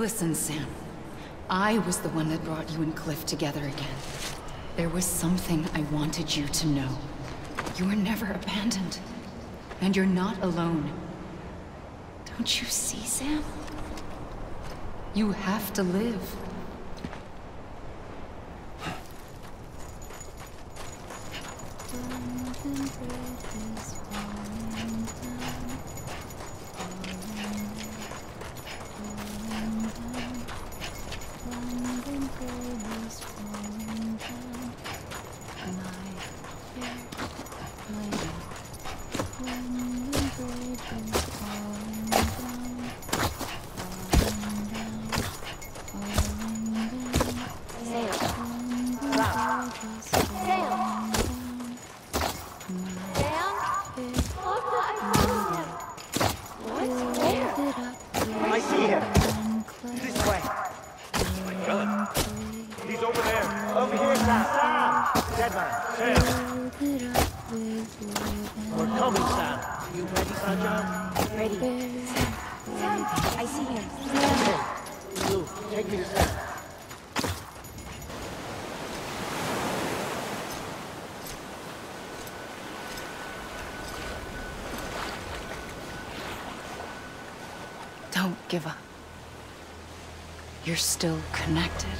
Listen, Sam. I was the one that brought you and Cliff together again. There was something I wanted you to know. You were never abandoned. And you're not alone. Don't you see, Sam? You have to live. I see him. This way. My gun. He's over there. Over here, Sam. Dead man. Sam. We're coming, Sam. You ready, Sanjo? Ready. Sam, I see him. Blue, take me to Sam. Don't give up. You're still connected.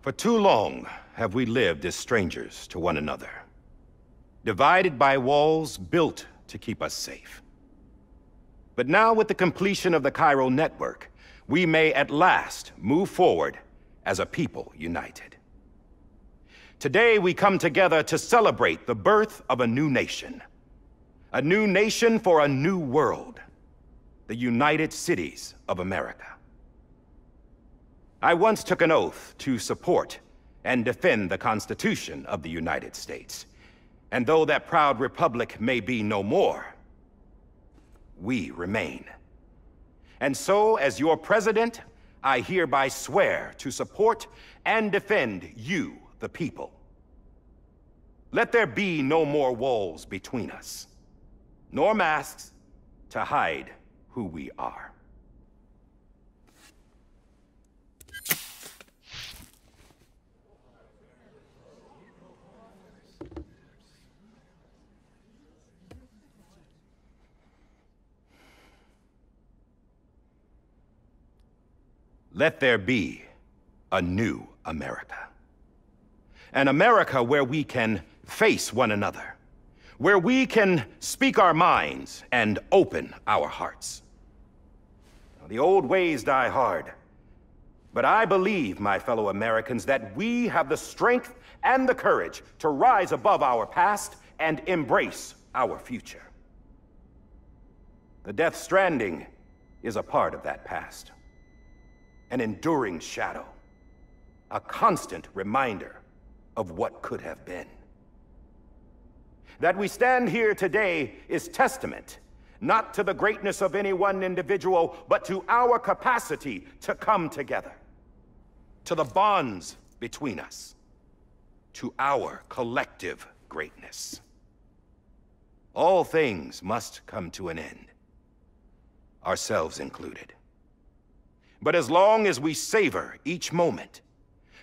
For too long have we lived as strangers to one another, divided by walls built to keep us safe. But now, with the completion of the Chiral network, we may at last move forward as a people united. Today we come together to celebrate the birth of a new nation for a new world, the United Cities of America. I once took an oath to support and defend the Constitution of the United States. And though that proud republic may be no more, we remain. And so, as your president, I hereby swear to support and defend you, the people. Let there be no more walls between us, nor masks to hide who we are. Let there be a new America. An America where we can face one another, where we can speak our minds and open our hearts. Now, the old ways die hard, but I believe, my fellow Americans, that we have the strength and the courage to rise above our past and embrace our future. The Death Stranding is a part of that past. An enduring shadow, a constant reminder of what could have been. That we stand here today is testament not to the greatness of any one individual, but to our capacity to come together, to the bonds between us, to our collective greatness. All things must come to an end, ourselves included. But as long as we savor each moment,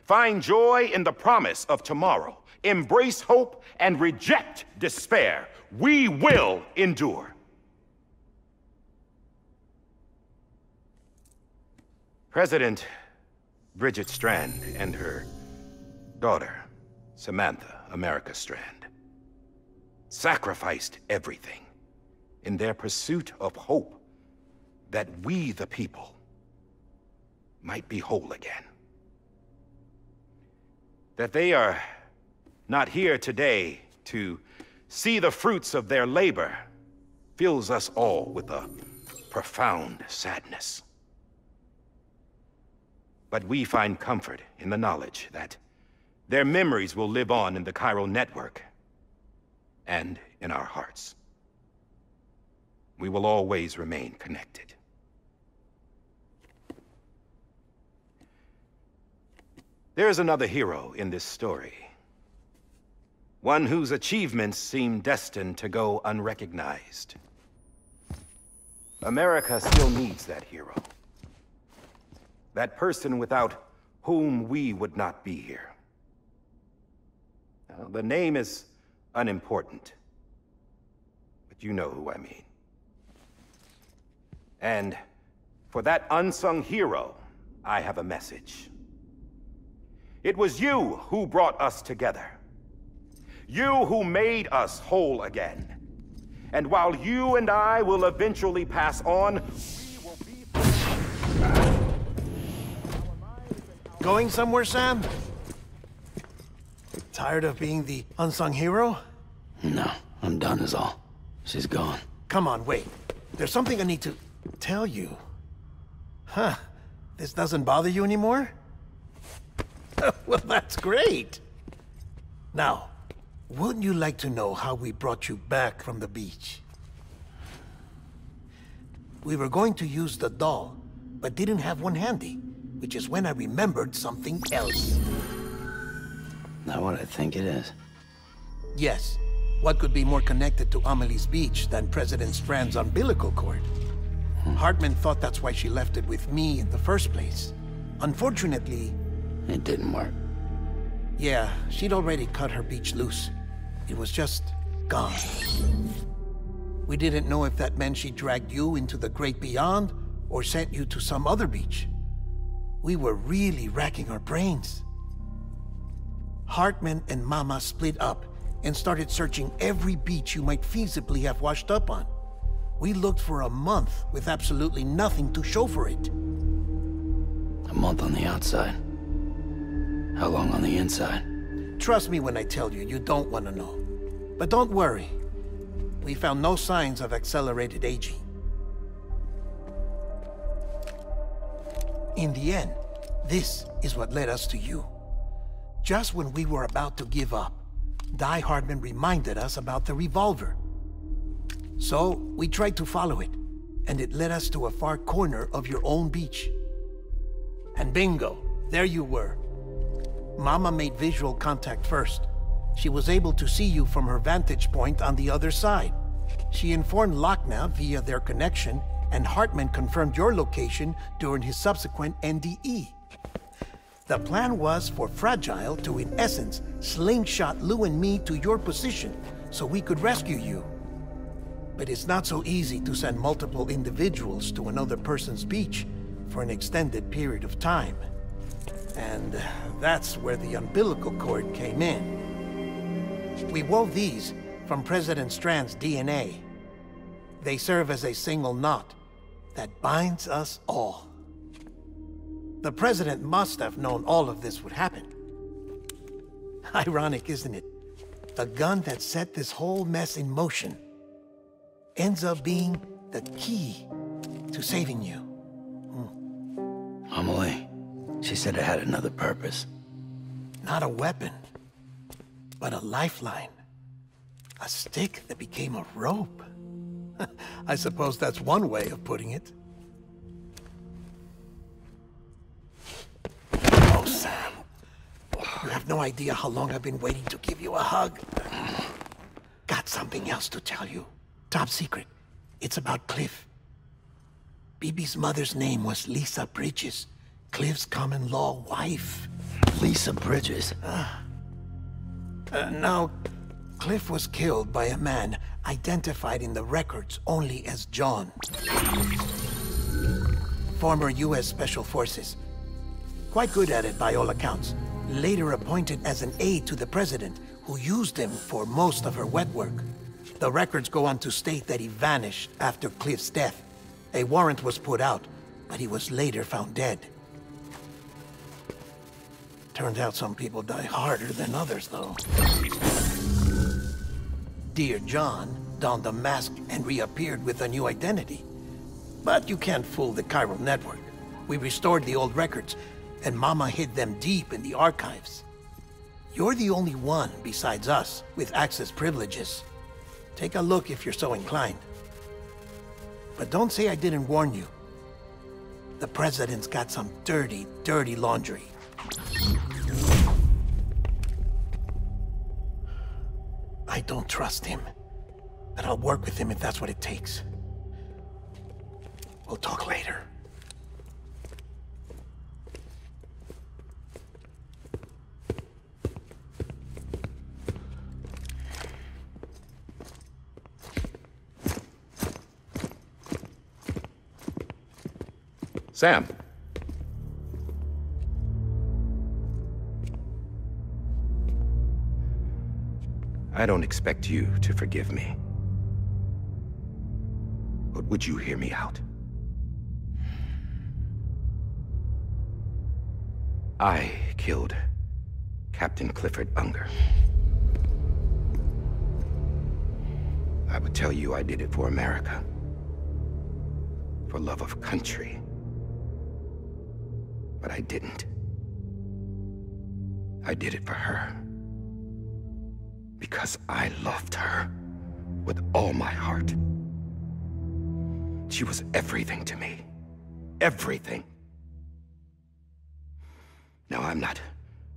find joy in the promise of tomorrow, embrace hope, and reject despair, we will endure. President Bridget Strand and her daughter, Samantha America Strand, sacrificed everything in their pursuit of hope that we, the people, might be whole again. That they are not here today to see the fruits of their labor fills us all with a profound sadness. But we find comfort in the knowledge that their memories will live on in the chiral network and in our hearts. We will always remain connected. There's another hero in this story. One whose achievements seem destined to go unrecognized. America still needs that hero. That person without whom we would not be here. Now, the name is unimportant, but you know who I mean. And for that unsung hero, I have a message. It was you who brought us together. You who made us whole again. And while you and I will eventually pass on, we will be... Going somewhere, Sam? Tired of being the unsung hero? No, I'm done is all. She's gone. Come on, wait. There's something I need to tell you. Huh. This doesn't bother you anymore? Well, that's great. Now, wouldn't you like to know how we brought you back from the beach? We were going to use the doll, but didn't have one handy, which is when I remembered something else. Not what I think it is. Yes. What could be more connected to Amelie's beach than President Strand's umbilical cord? Hartman thought that's why she left it with me in the first place. Unfortunately... It didn't work. Yeah, she'd already cut her beach loose. It was just gone. We didn't know if that meant she dragged you into the great beyond, or sent you to some other beach. We were really racking our brains. Hartman and Mama split up and started searching every beach you might feasibly have washed up on. We looked for a month with absolutely nothing to show for it. A month on the outside. How long on the inside? Trust me when I tell you, you don't want to know. But don't worry. We found no signs of accelerated aging. In the end, this is what led us to you. Just when we were about to give up, Die Hartman reminded us about the revolver. So, we tried to follow it, and it led us to a far corner of your own beach. And bingo, there you were. Mama made visual contact first. She was able to see you from her vantage point on the other side. She informed Lochna via their connection, and Hartman confirmed your location during his subsequent NDE. The plan was for Fragile to, in essence, slingshot Lou and me to your position so we could rescue you. But it's not so easy to send multiple individuals to another person's beach for an extended period of time. And that's where the umbilical cord came in. We wove these from President Strand's DNA. They serve as a single knot that binds us all. The President must have known all of this would happen. Ironic, isn't it? The gun that set this whole mess in motion ends up being the key to saving you. Amelie, she said it had another purpose. Not a weapon, but a lifeline. A stick that became a rope. I suppose that's one way of putting it. Oh, Sam. You have no idea how long I've been waiting to give you a hug. Got something else to tell you. Top secret. It's about Cliff. Bibi's mother's name was Lisa Bridges, Cliff's common-law wife. Lisa Bridges? Now, Cliff was killed by a man identified in the records only as John. Former U.S. Special Forces. Quite good at it by all accounts. Later appointed as an aide to the president, who used him for most of her wet work. The records go on to state that he vanished after Cliff's death. A warrant was put out, but he was later found dead. Turns out some people die harder than others, though. Dear John donned a mask and reappeared with a new identity. But you can't fool the chiral network. We restored the old records, and Mama hid them deep in the archives. You're the only one, besides us, with access privileges. Take a look if you're so inclined. But don't say I didn't warn you. The president's got some dirty, dirty laundry. I don't trust him, but I'll work with him if that's what it takes. We'll talk later. Sam. I don't expect you to forgive me. But would you hear me out? I killed Captain Clifford Unger. I would tell you I did it for America. For love of country. But I didn't. I did it for her. Because I loved her with all my heart. She was everything to me. Everything. Now, I'm not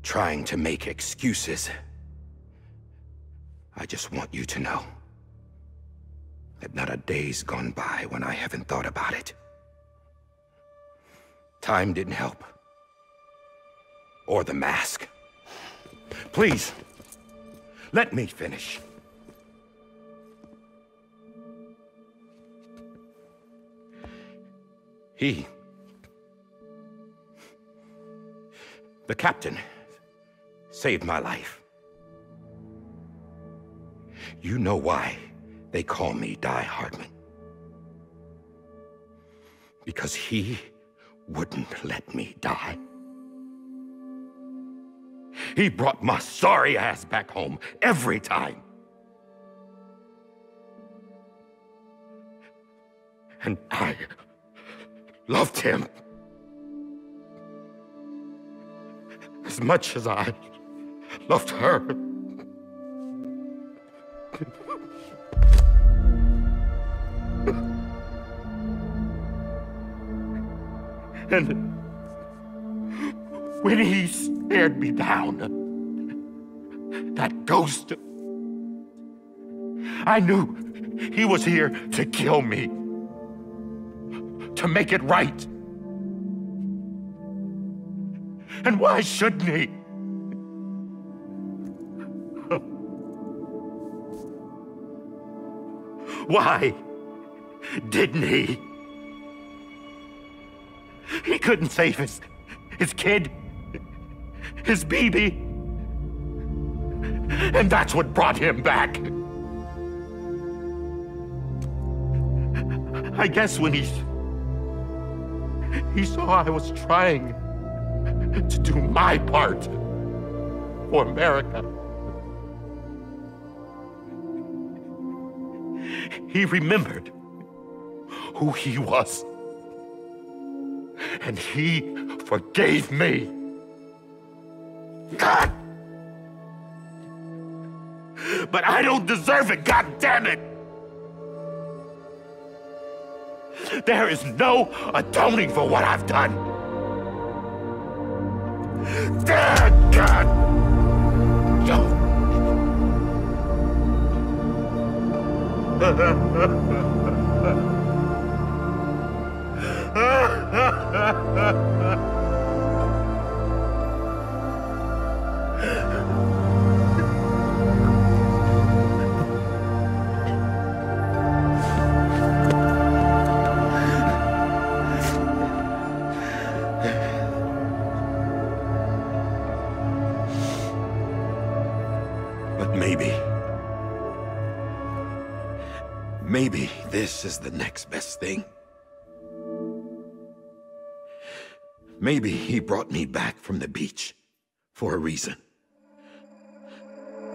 trying to make excuses. I just want you to know that not a day's gone by when I haven't thought about it. Time didn't help. Or the mask. Please, let me finish. The captain, saved my life. You know why they call me Die Hardman. Because he wouldn't let me die. He brought my sorry ass back home every time. And I loved him as much as I loved her. And when he stared me down, that ghost, I knew he was here to kill me, to make it right. And why shouldn't he? Why didn't he? He couldn't save his kid, his baby. And that's what brought him back. I guess when he saw I was trying to do my part for America, he remembered who he was. And he forgave me. God! But I don't deserve it, God damn it! There is no atoning for what I've done. God! But maybe this is the next best thing. Maybe he brought me back from the beach for a reason.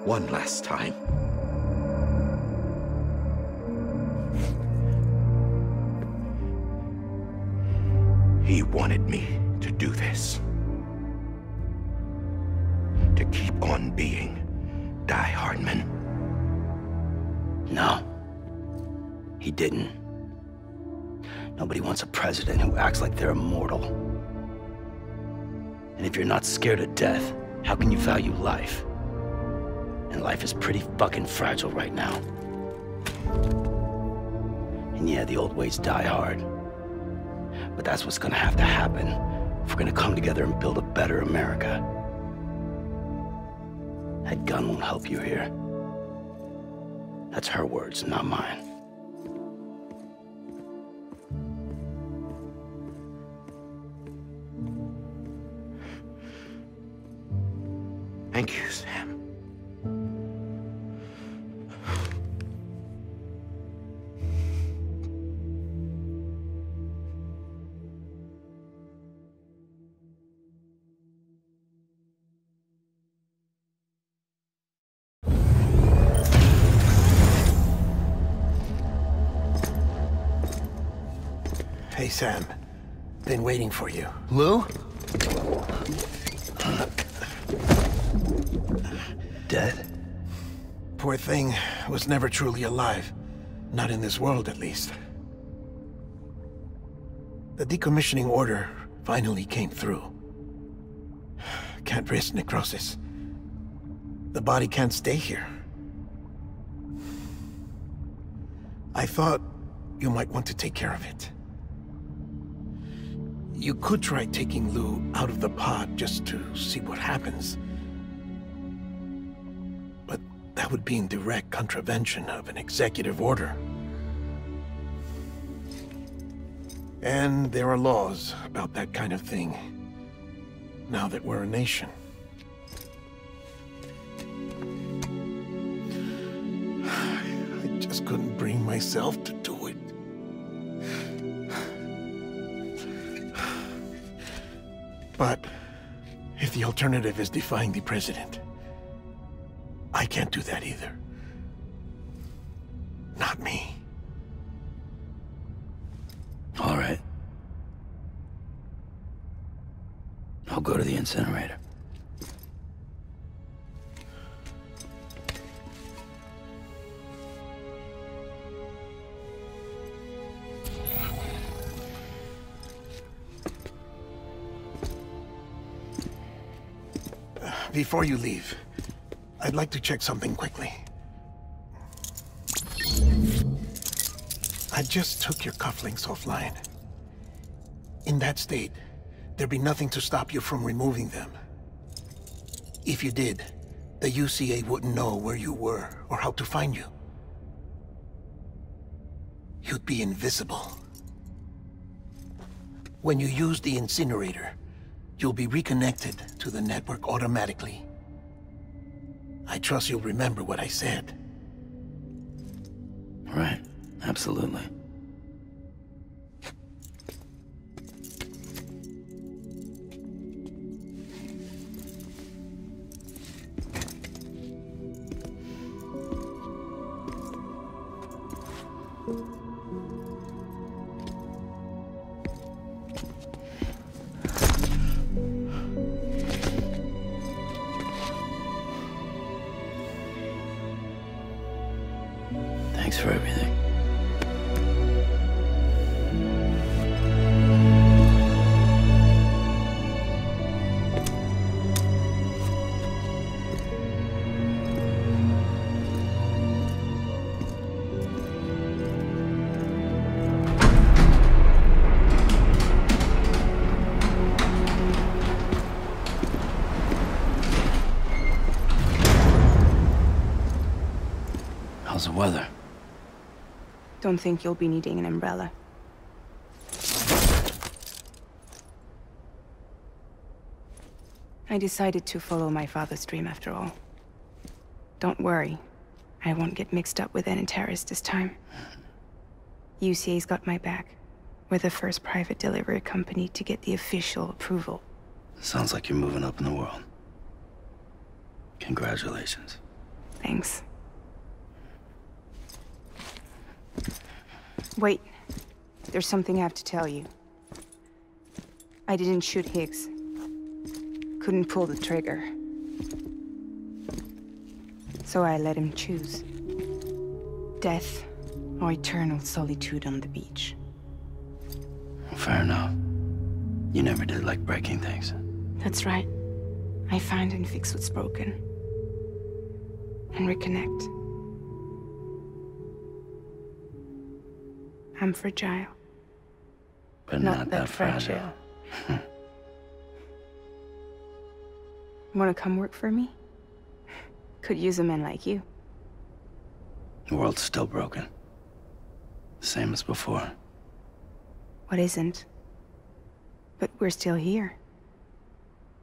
One last time. He wanted me to do this. To keep on being Die Hardman. No. He didn't. Nobody wants a president who acts like they're immortal. And if you're not scared of death, how can you value life? And life is pretty fucking fragile right now. And yeah, the old ways die hard. But that's what's gonna have to happen if we're gonna come together and build a better America. That gun won't help you here. That's her words, not mine. Thank you, Sam. Hey, Sam. Been waiting for you. Lou? Dead? Poor thing was never truly alive. Not in this world, at least. The decommissioning order finally came through. Can't risk necrosis. The body can't stay here. I thought you might want to take care of it. You could try taking Lou out of the pod just to see what happens. But that would be in direct contravention of an executive order. And there are laws about that kind of thing, now that we're a nation. I just couldn't bring myself to do it. But if the alternative is defying the president, I can't do that either. Not me. All right. I'll go to the incinerator. Before you leave, I'd like to check something quickly. I just took your cufflinks offline. In that state, there'd be nothing to stop you from removing them. If you did, the UCA wouldn't know where you were or how to find you. You'd be invisible. When you use the incinerator, you'll be reconnected to the network automatically. I trust you'll remember what I said. Right, absolutely. Thanks for everything. weather. Don't think you'll be needing an umbrella. I decided to follow my father's dream after all. Don't worry. I won't get mixed up with any terrorists this time. UCA's got my back. We're the first private delivery company to get the official approval. Sounds like you're moving up in the world. Congratulations. Thanks. Wait. There's something I have to tell you. I didn't shoot Higgs. Couldn't pull the trigger. So I let him choose. Death or eternal solitude on the beach. Fair enough. You never did like breaking things. That's right. I find and fix what's broken. And reconnect. I'm fragile. But not that fragile. Wanna come work for me? Could use a man like you. The world's still broken. Same as before. What isn't? But we're still here.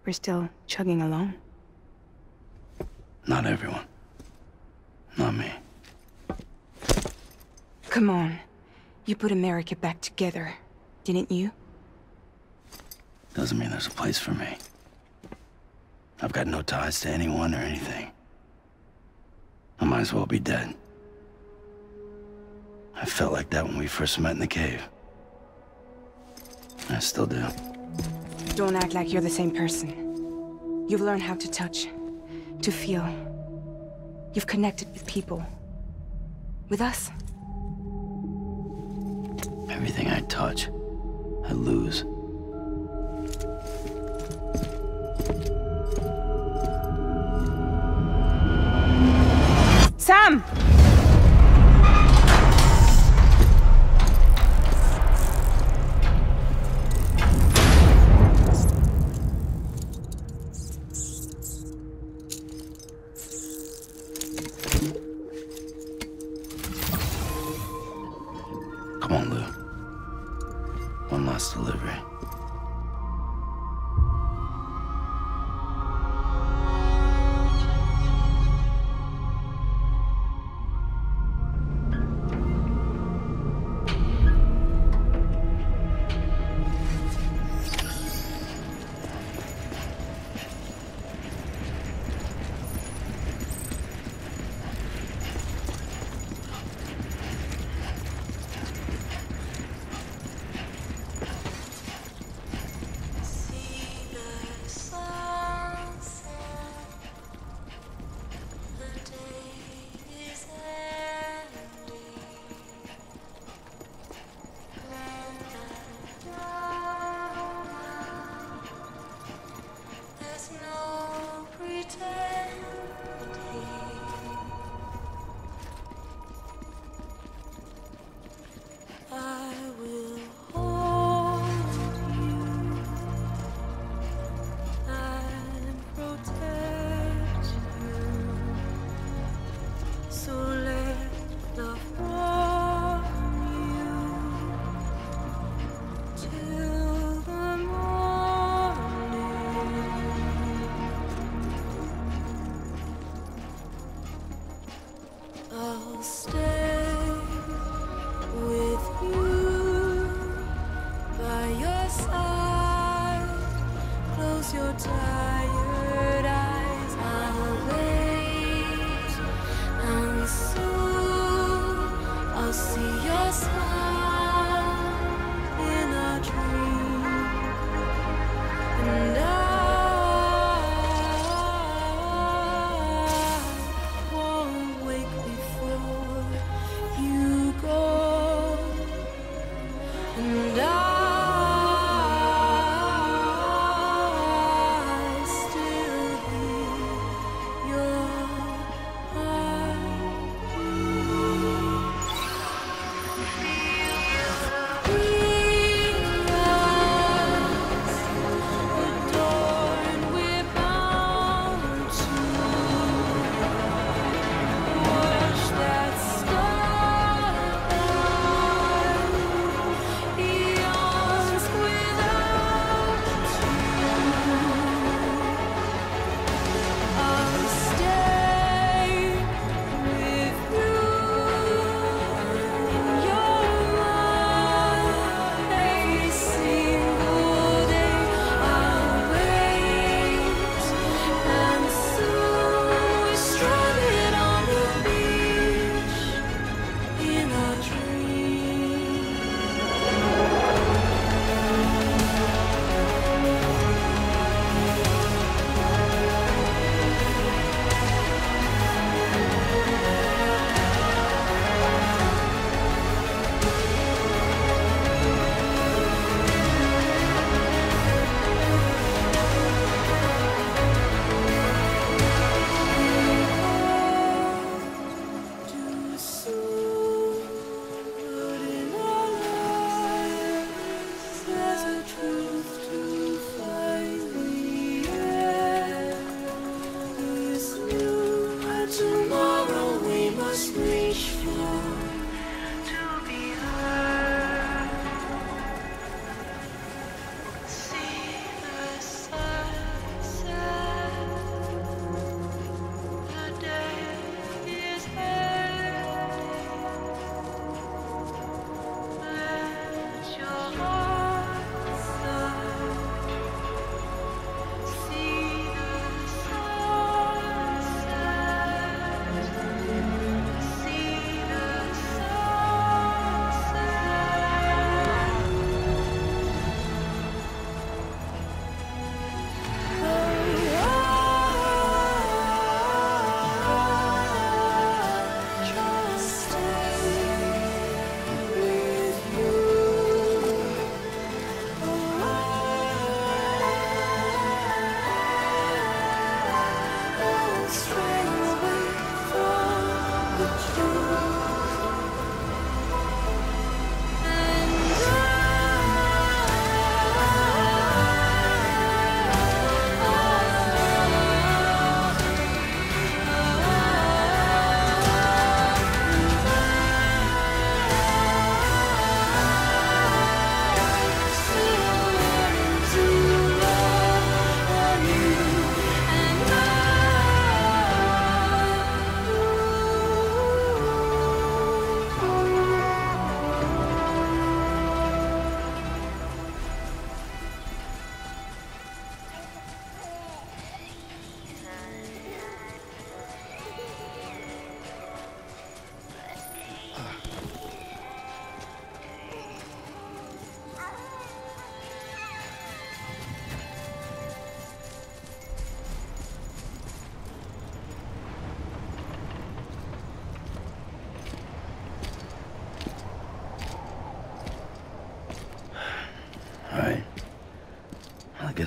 We're still chugging along. Not everyone. Not me. Come on. You put America back together, didn't you? Doesn't mean there's a place for me. I've got no ties to anyone or anything. I might as well be dead. I felt like that when we first met in the cave. I still do. Don't act like you're the same person. You've learned how to touch, to feel. You've connected with people. With us. Everything I touch, I lose. Sam! Come on, Lou. One last delivery.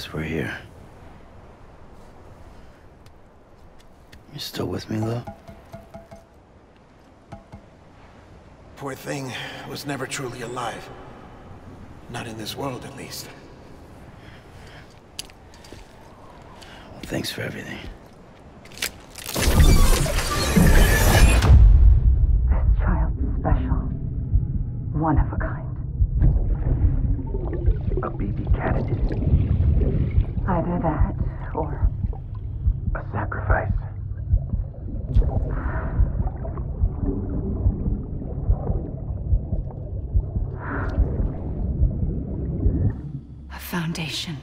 guess we're here. You still with me, though? Poor thing was never truly alive. Not in this world, at least. Well, thanks for everything. This child's special. One of a kind. A baby candidate. Either that, or... A sacrifice. a foundation.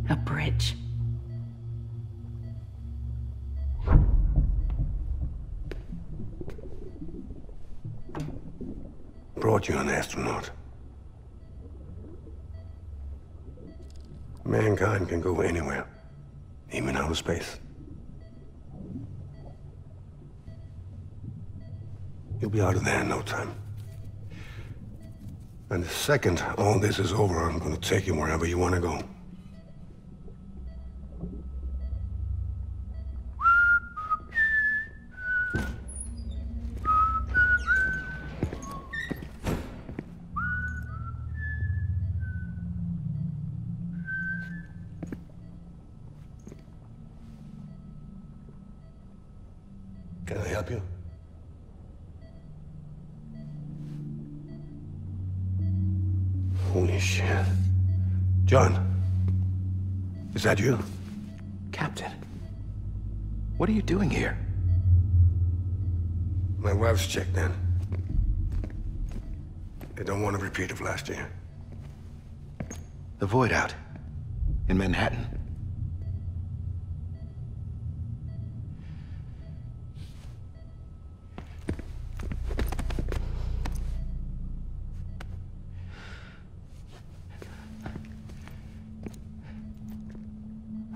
A bridge. Brought you an astronaut. Mankind can go anywhere, even outer space. You'll be out of there in no time. And the second all this is over, I'm gonna take you wherever you want to go. Can I help you? Holy shit. John, is that you? Captain, what are you doing here? My wife's checked in. They don't want a repeat of last year. The Void out in Manhattan.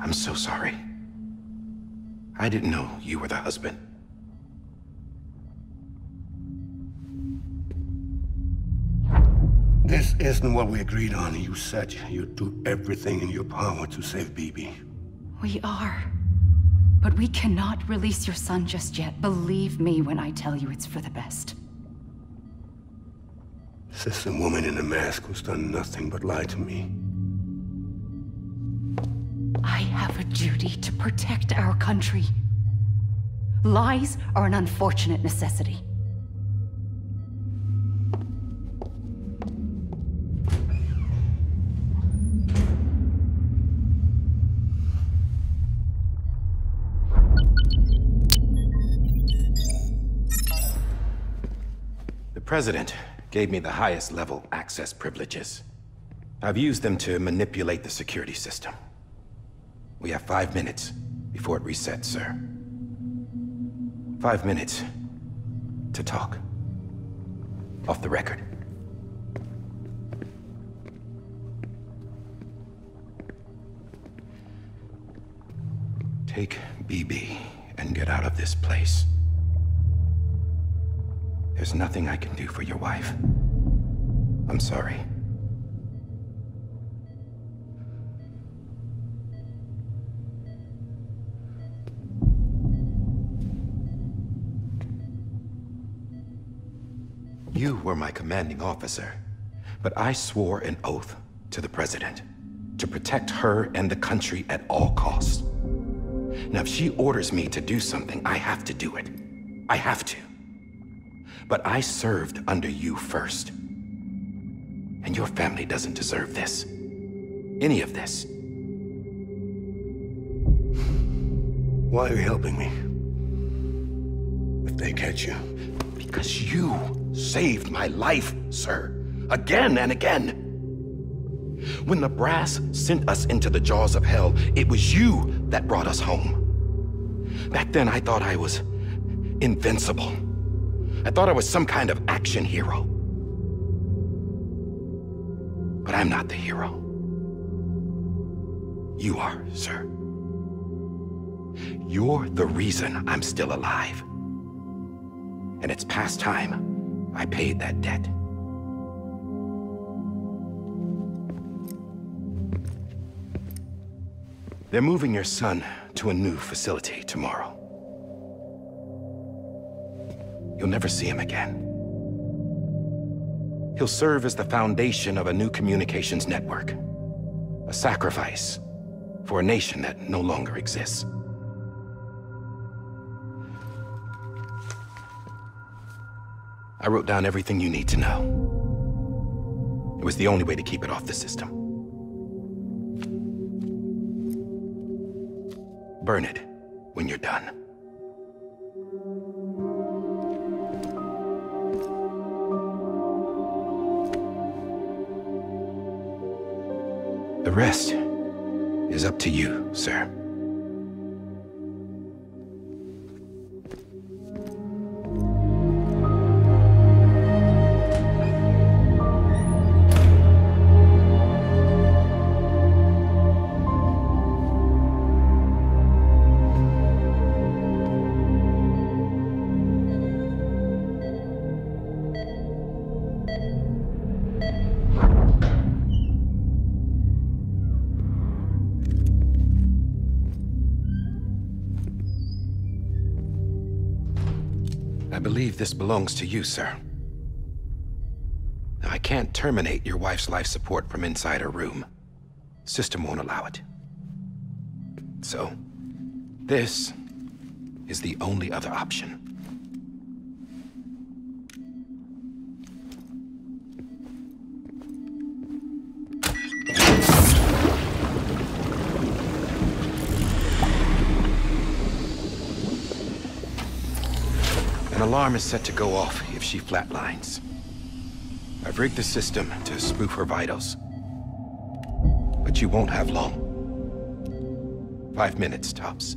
I'm so sorry. I didn't know you were the husband. This isn't what we agreed on. You said you'd do everything in your power to save BB. We are. But we cannot release your son just yet. Believe me when I tell you it's for the best. This is a woman in a mask who's done nothing but lie to me. I have a duty to protect our country. Lies are an unfortunate necessity. The President gave me the highest level access privileges. I've used them to manipulate the security system. We have 5 minutes before it resets, sir. 5 minutes to talk. Off the record. Take BB and get out of this place. There's nothing I can do for your wife. I'm sorry. You were my commanding officer, but I swore an oath to the President to protect her and the country at all costs. Now, if she orders me to do something, I have to do it. I have to. But I served under you first. And your family doesn't deserve this. Any of this. Why are you helping me? If they catch you. Because you saved my life, sir. Again and again. When the brass sent us into the jaws of hell, it was you that brought us home. Back then, I thought I was invincible. I thought I was some kind of action hero. But I'm not the hero. You are, sir. You're the reason I'm still alive. And it's past time I paid that debt. They're moving your son to a new facility tomorrow. You'll never see him again. He'll serve as the foundation of a new communications network. A sacrifice for a nation that no longer exists. I wrote down everything you need to know. It was the only way to keep it off the system. Burn it when you're done. The rest is up to you, sir. I believe this belongs to you, sir. Now, I can't terminate your wife's life support from inside her room. System won't allow it. So, this is the only other option. An alarm is set to go off if she flatlines. I've rigged the system to spoof her vitals. But you won't have long. 5 minutes, tops.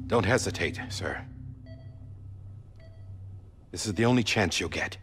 Don't hesitate, sir. This is the only chance you'll get.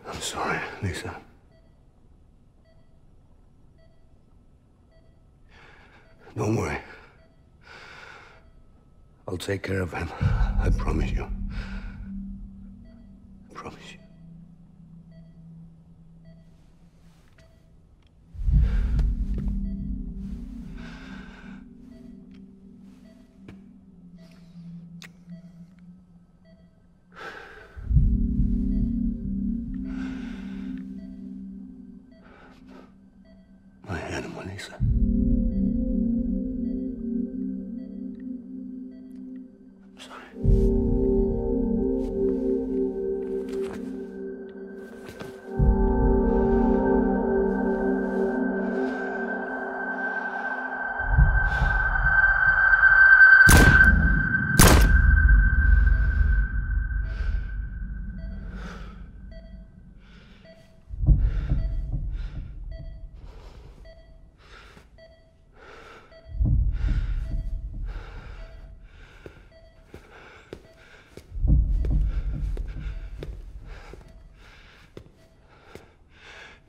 I'm sorry, Lisa. Don't worry. I'll take care of him. I promise you. I promise you. My animal, Lisa. I'm sorry.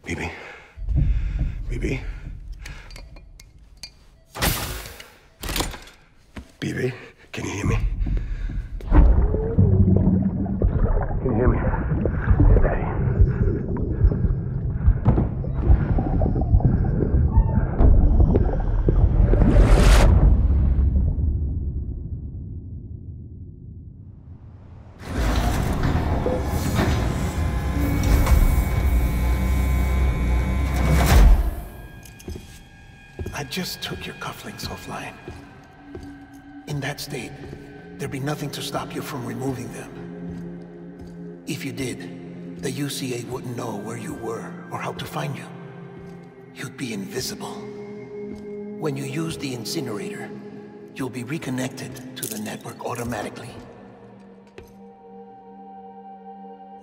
Bibi. Bibi. Bibi, can you hear me? Can you hear me? It's Daddy. I just took your cufflinks offline. In that state, there'd be nothing to stop you from removing them. If you did, the UCA wouldn't know where you were or how to find you. You'd be invisible. When you use the incinerator, you'll be reconnected to the network automatically.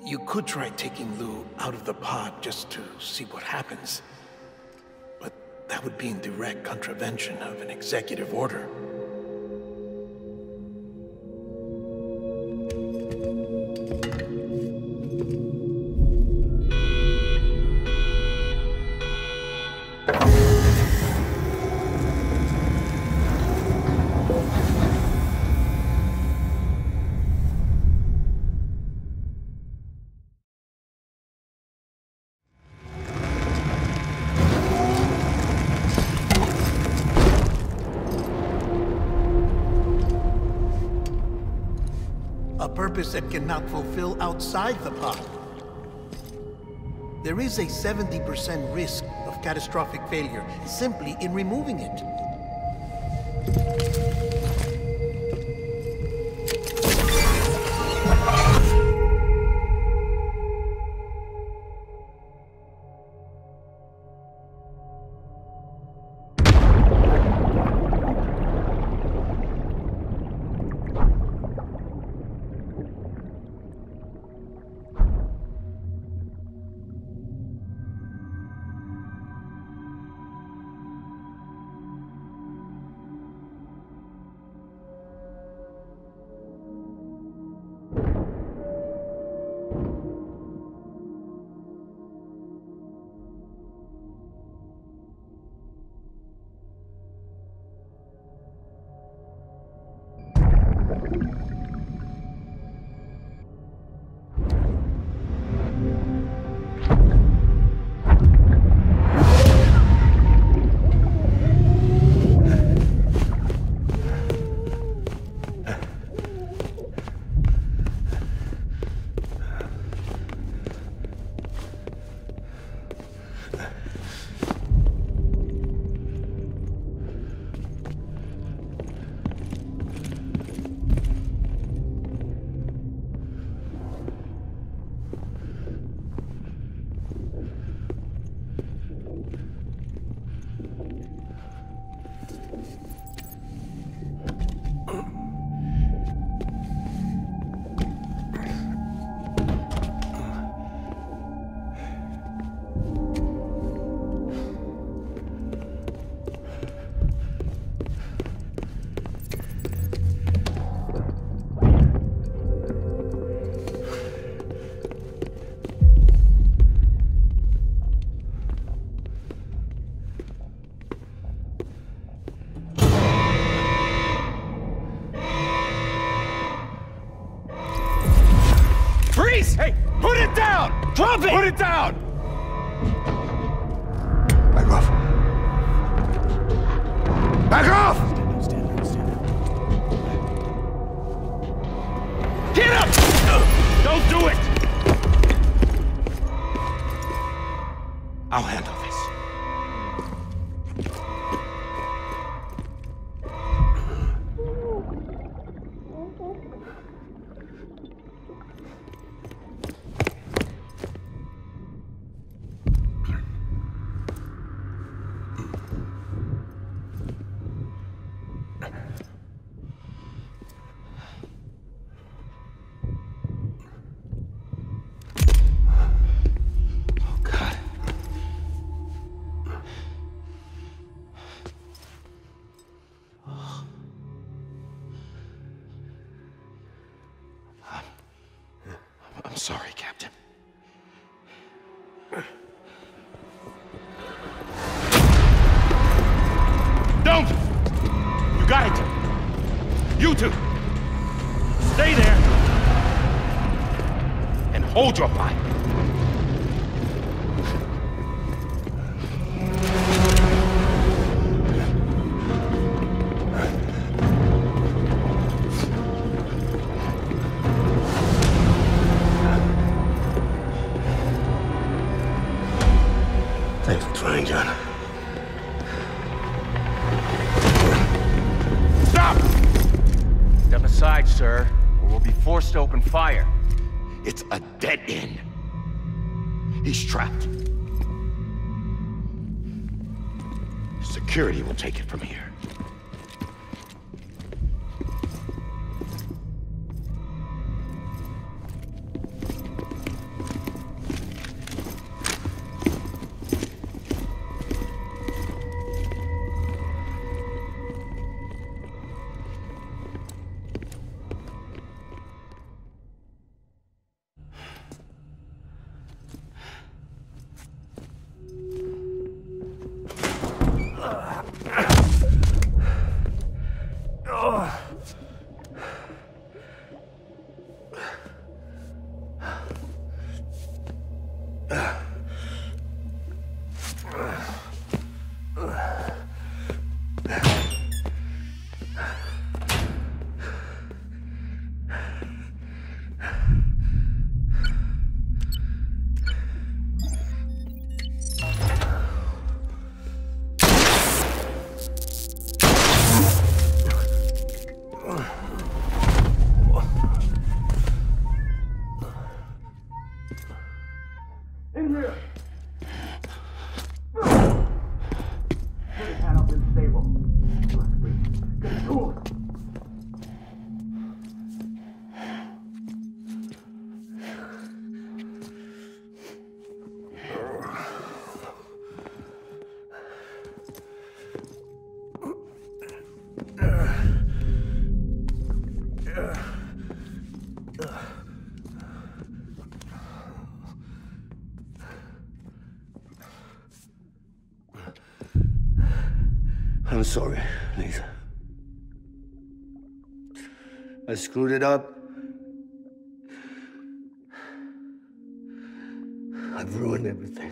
You could try taking Lou out of the pod just to see what happens. But that would be in direct contravention of an executive order. A purpose that cannot fulfill outside the pod. There is a 70% risk of catastrophic failure simply in removing it. Hey, put it down! Drop it! Put it down! Back off. Back off! Get up! Don't do it! I'll handle this. I'm sorry, Captain. Don't! You got it! You two! Stay there! And hold your fire! Thanks for trying, John. sir, or we'll be forced to open fire. It's a dead end. He's trapped. Security will take it from here. I'm sorry, Lisa. I screwed it up. I've ruined everything.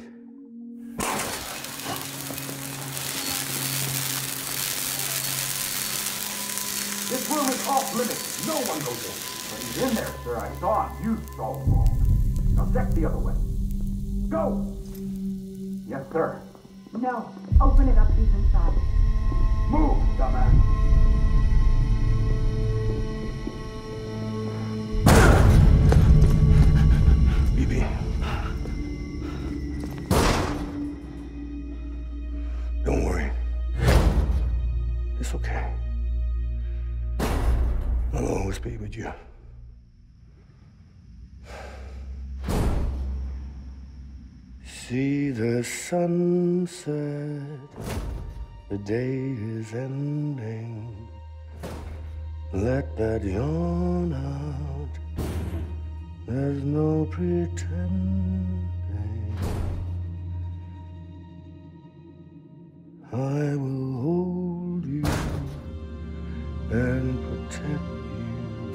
This room is off limits. No one goes in. But he's in there, sir. I saw him. You saw him wrong. Now check the other way. Go! Yes, sir. No. Open it up. He's inside. Move, dumbass. BB. Don't worry. It's okay. I'll always be with you. See the sunset. The day is ending. Let that yawn out. There's no pretending. I will hold you and protect you.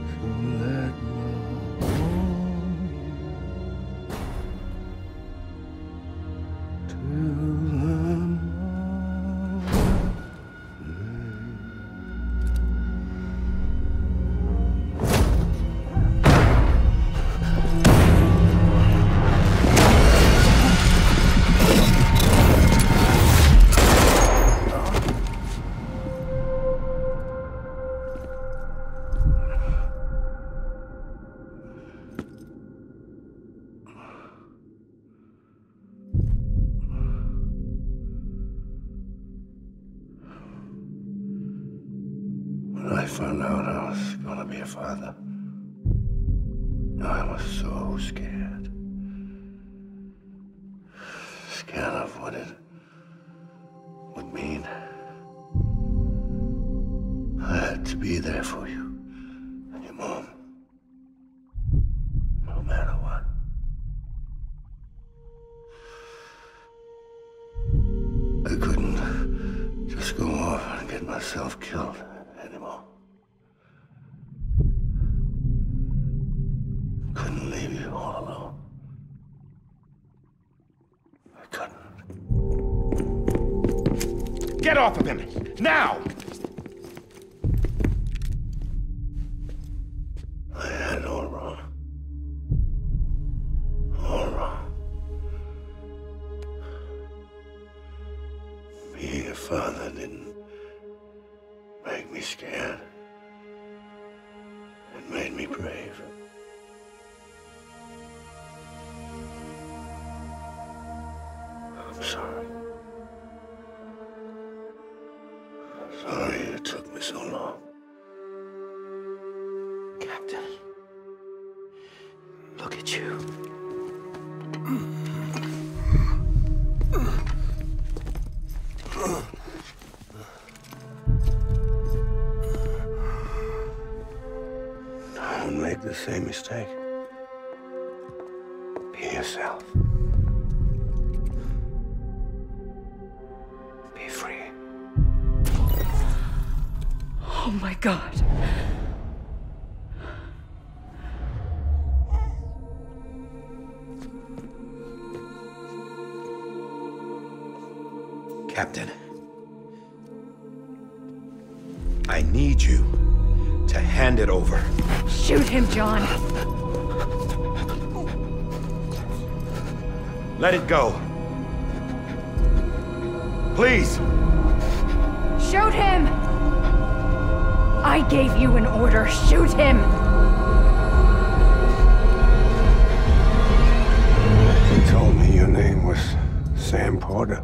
So let love warm you till I'm When I found out I was gonna be a father, I was so scared. Scared of what it would mean. I had to be there for you and your mom, no matter what. I couldn't just go off and get myself killed anymore. Couldn't leave you all alone. I couldn't. Get off of him! Now! I had all wrong. All wrong. Being a father didn't make me scared. made me brave. I'm sorry. Sorry it took me so long. Captain, look at you. Don't make the same mistake. Be yourself. Be free. Oh my God. Captain, I need you to hand it over. Shoot him, John. Let it go. Please. Shoot him! I gave you an order. Shoot him! You told me your name was Sam Porter.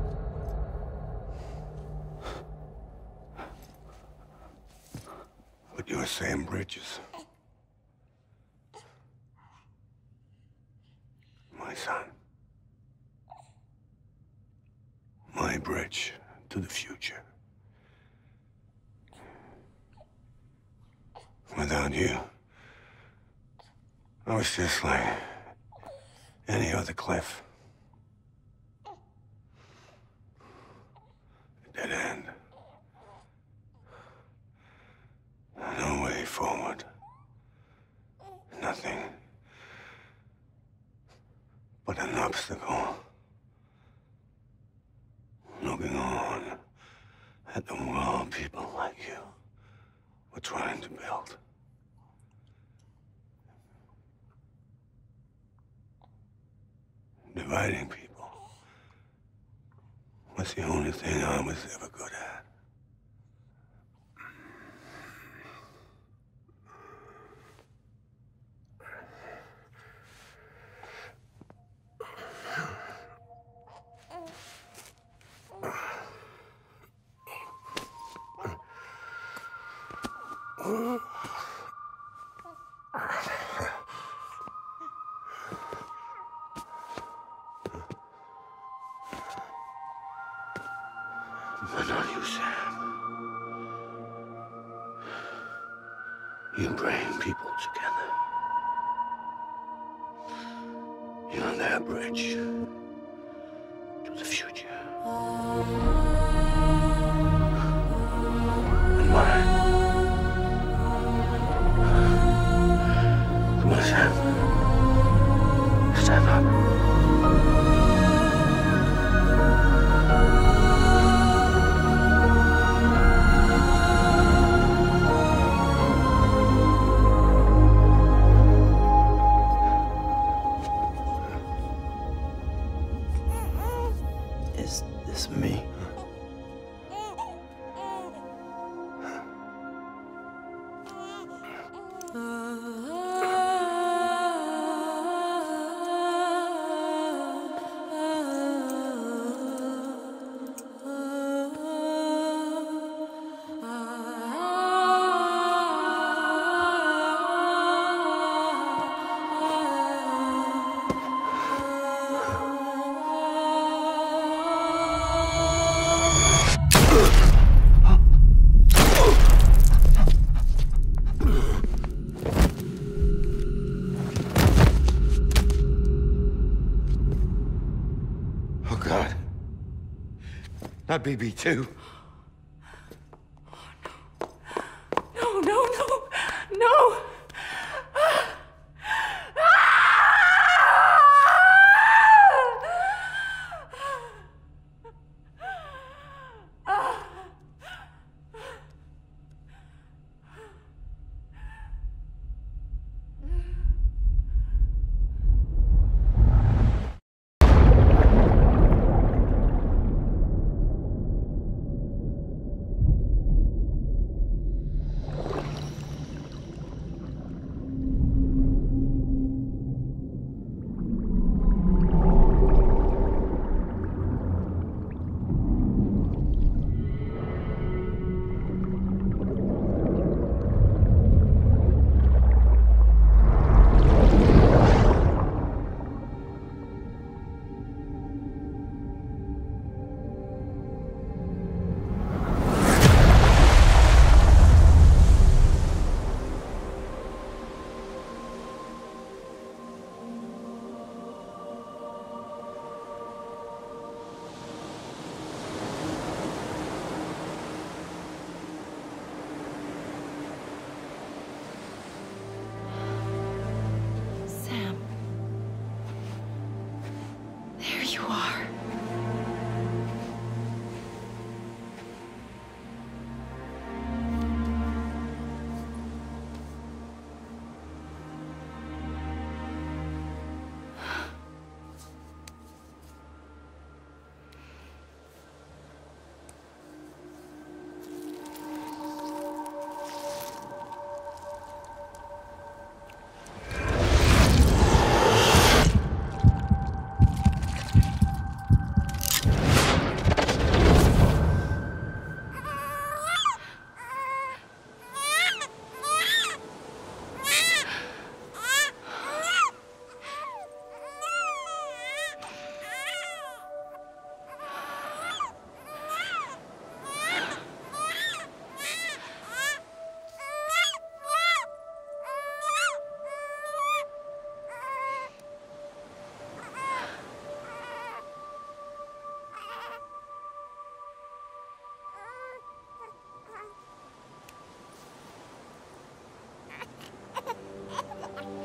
But you're Sam Bridges. My son. My bridge to the future. Without you, I was just like any other Cliff. A dead end. No way forward. Nothing but an obstacle. Looking on at the world people like you were trying to build. Dividing people was the only thing I was ever good at. But not you, Sam. You bring people together. You're their bridge to the future. And mine. Come on, Sam. Stand up. Is this me? Oh, God. Not BB2. No, no, no, no! you are.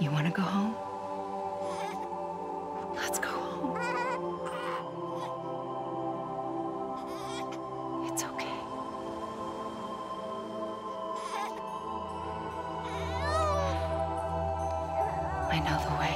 You want to go home? Let's go home. It's okay. I know the way.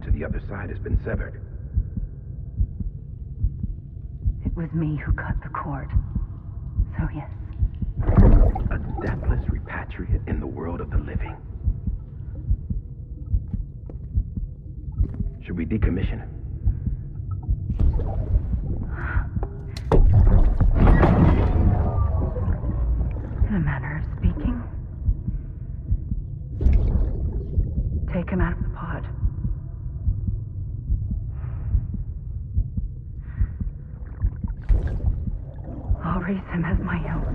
To the other side has been severed. It was me who cut the cord. So yes. A deathless repatriate in the world of the living. Should we decommission it? In a manner of speaking. Take him out of the pod. I'll raise him as my own.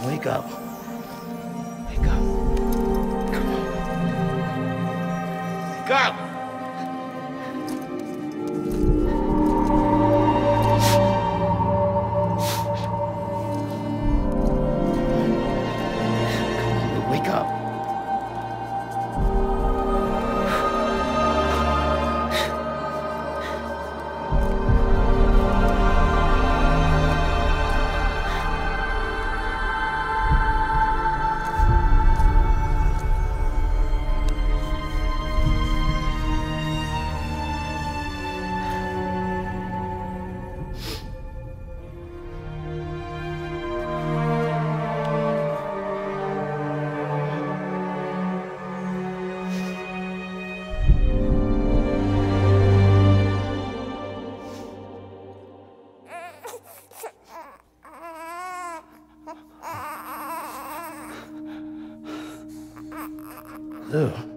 Wake up. Wake up. Come on. Wake up! do.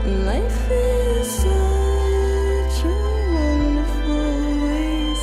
Life is such a wonderful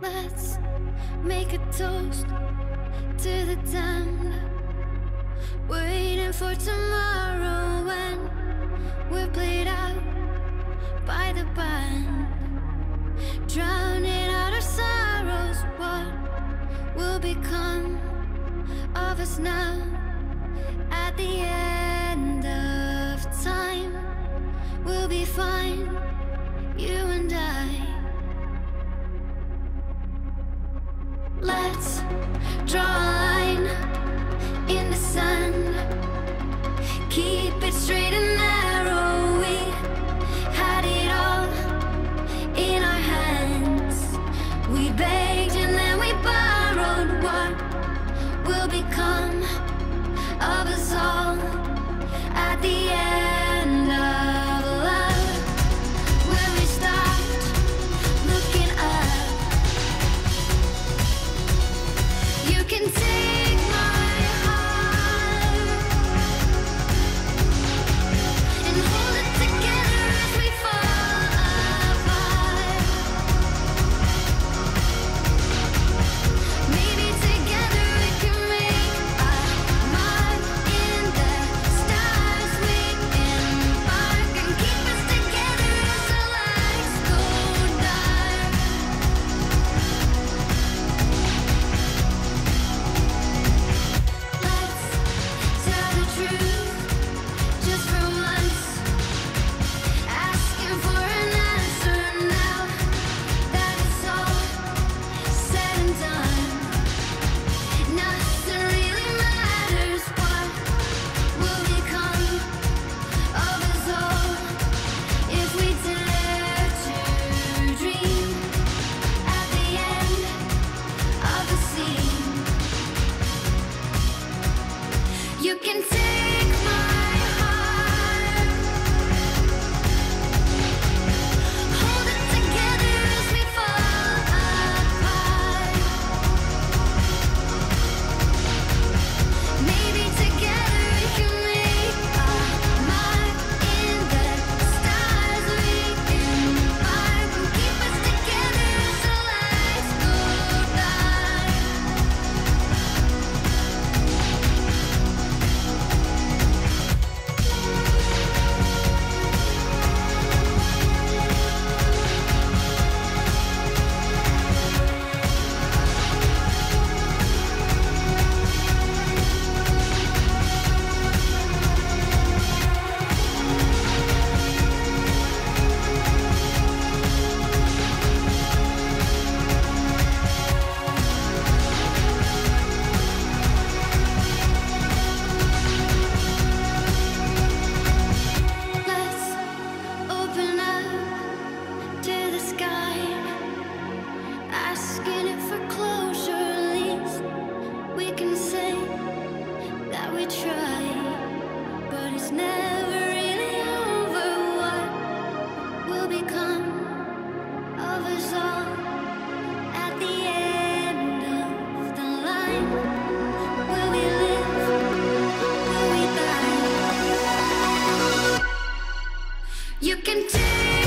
Let's make a toast to the damned, waiting for tomorrow when we're played out by the band, drowning out our sorrows. What will become of us now at the end of time? We'll be fine, you and I. Let's draw a line in the sand, keep it straight and narrow. We had it all in our hands. We begged and then we borrowed. What will become of us all at the end of love? When we stopped looking up, you can take my heart and hold it together as we fall apart. Maybe together we can make a mark in the stars. We embark and keep us together as the lights go dark. Let's tell the truth just for once, asking for an answer now that it's all said and done. Nothing really matters. What will become of us all if we dare to dream at the end of the scene? You can take my heart, hold it together as we fall apart. Maybe together we can make a mark in the stars. We embark and keep us together as the lights go dark. Let's open up to the sky, asking it for closure. At least we can say that we tried, but it's never really over. What will become of us all at the end of the line? Will we live? Will we die? You can take